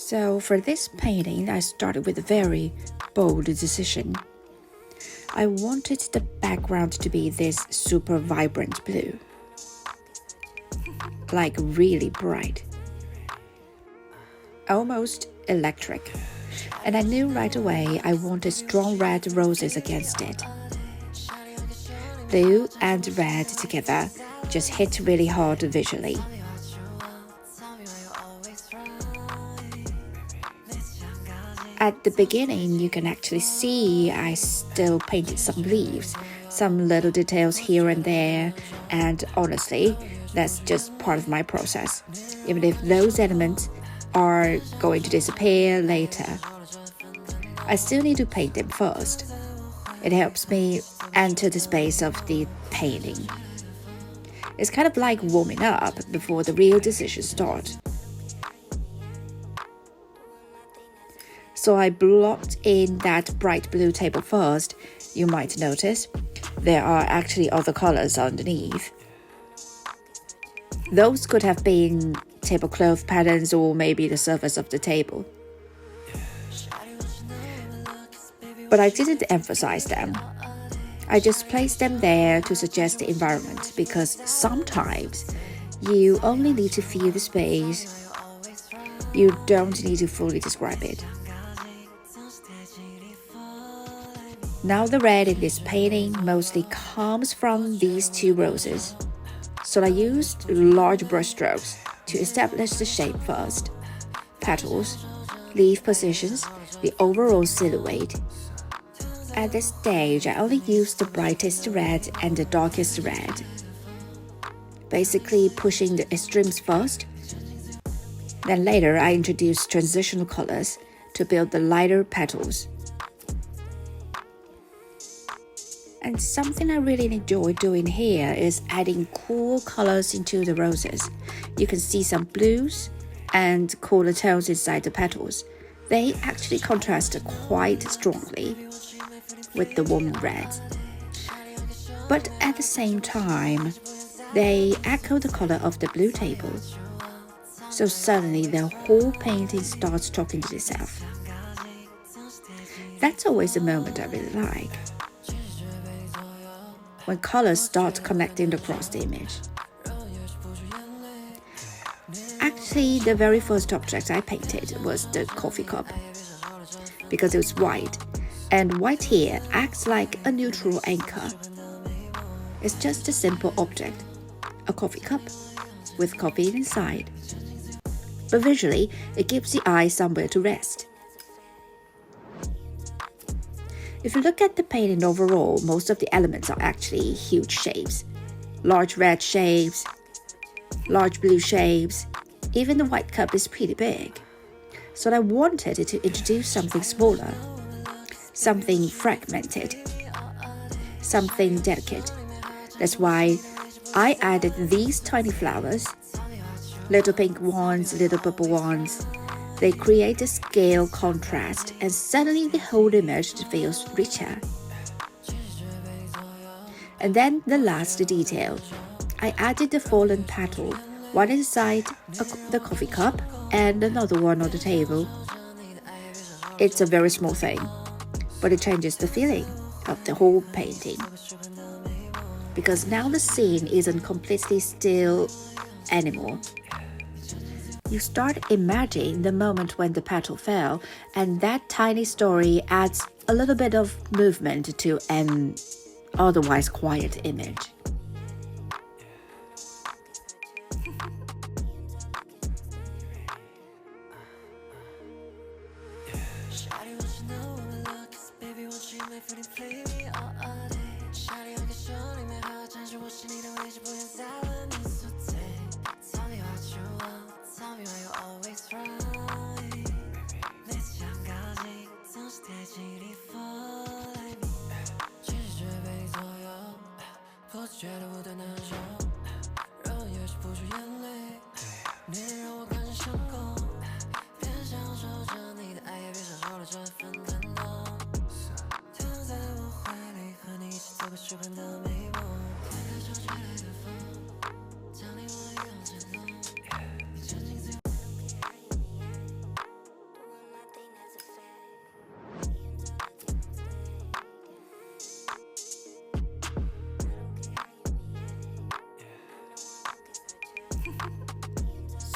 So for this painting, I started with a very bold decision. I wanted the background to be this super vibrant blue, like really bright, almost electric. And I knew right away I wanted strong red roses against it. Blue and red together just hit really hard visually. At the beginning, you can actually see I still painted some leaves, some little details here and there, and honestly, that's just part of my process, even if those elements are going to disappear later. I still need to paint them first. It helps me enter the space of the painting. It's kind of like warming up before the real decisions start. So I blocked in that bright blue table first. You might notice there are actually other colors underneath. Those could have been tablecloth patterns or maybe the surface of the table. But I didn't emphasize them. I just placed them there to suggest the environment because sometimes you only need to feel the space. You don't need to fully describe it. Now the red in this painting mostly comes from these two roses. So I used large brush strokes to establish the shape first. Petals, leaf positions, the overall silhouette. At this stage, I only used the brightest red and the darkest red, basically pushing the extremes first. Then later, I introduced transitional colors to build the lighter petals. And something I really enjoy doing here is adding cool colors into the roses. You can see some blues and cooler tones inside the petals. They actually contrast quite strongly with the warm reds. But at the same time, they echo the color of the blue table. So suddenly the whole painting starts talking to itself. That's always a moment I really like, when colors start connecting across the image. Actually, the very first object I painted was the coffee cup, because it was white, and white here acts like a neutral anchor. It's just a simple object, a coffee cup with coffee inside. But visually, it gives the eye somewhere to rest. If you look at the painting overall, most of the elements are actually huge shapes. Large red shapes, large blue shapes, even the white cup is pretty big. So I wanted to introduce something smaller, something fragmented, something delicate. That's why I added these tiny flowers, little pink ones, little purple ones. They create a scale contrast, and suddenly the whole image feels richer. And then the last detail, I added the fallen petal, one inside the coffee cup and another one on the table. It's a very small thing, but it changes the feeling of the whole painting. Because now the scene isn't completely still anymore. You start imagining the moment when the petal fell, and that tiny story adds a little bit of movement to an otherwise quiet image.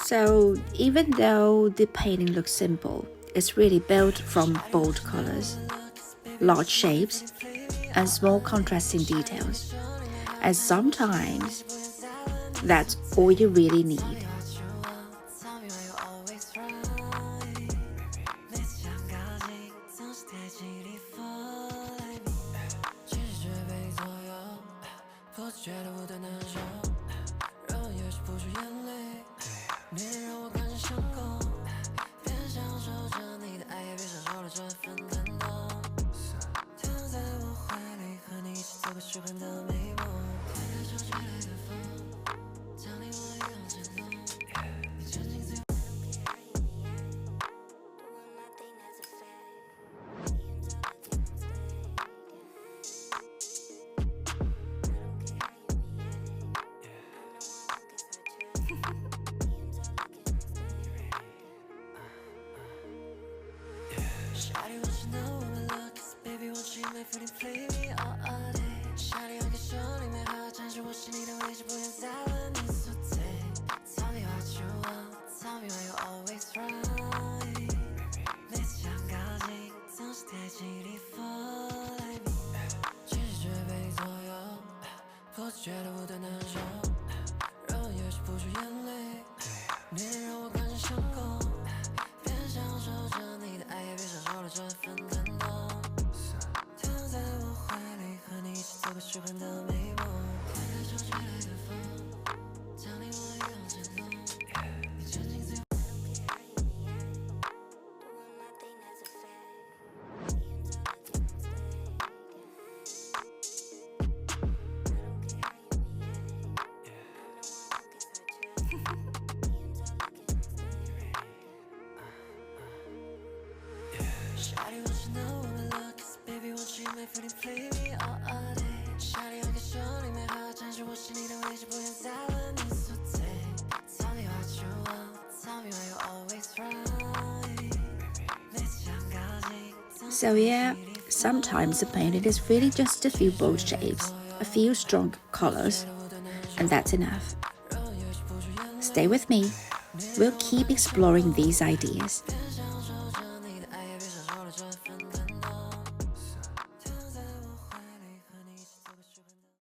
So even though the painting looks simple, it's really built from bold colors, large shapes, and small contrasting details. And sometimes that's all you really need. Shawty wants to know what my luck is. Baby wants you my food and play me all day. Shawty要给手里面好，暂时我是你的位置，不愿再问你所对。Tell me what you want, tell me why you always right. 每次想靠近，总是贴近你 fall like me. 全世界被你左右，不自觉的无端难受，让我也止不住眼泪。你让我感觉伤口。享受着你的爱，也别享受了这份感动。躺在我怀里，和你一起做个虚幻的美梦。看看手吹来的风，将你我的欲望牵动。你沉浸在。Shawty wants to know what my luck is. Baby wants you my food and play me all day. Shawty要给手里面好，暂时我是你的位置，不愿再问你所对。Tell me what you want, tell me why you always right. 每次想靠近。So yeah, sometimes the painting is really just a few bold shapes, a few strong colors, and that's enough. Stay with me. We'll keep exploring these ideas.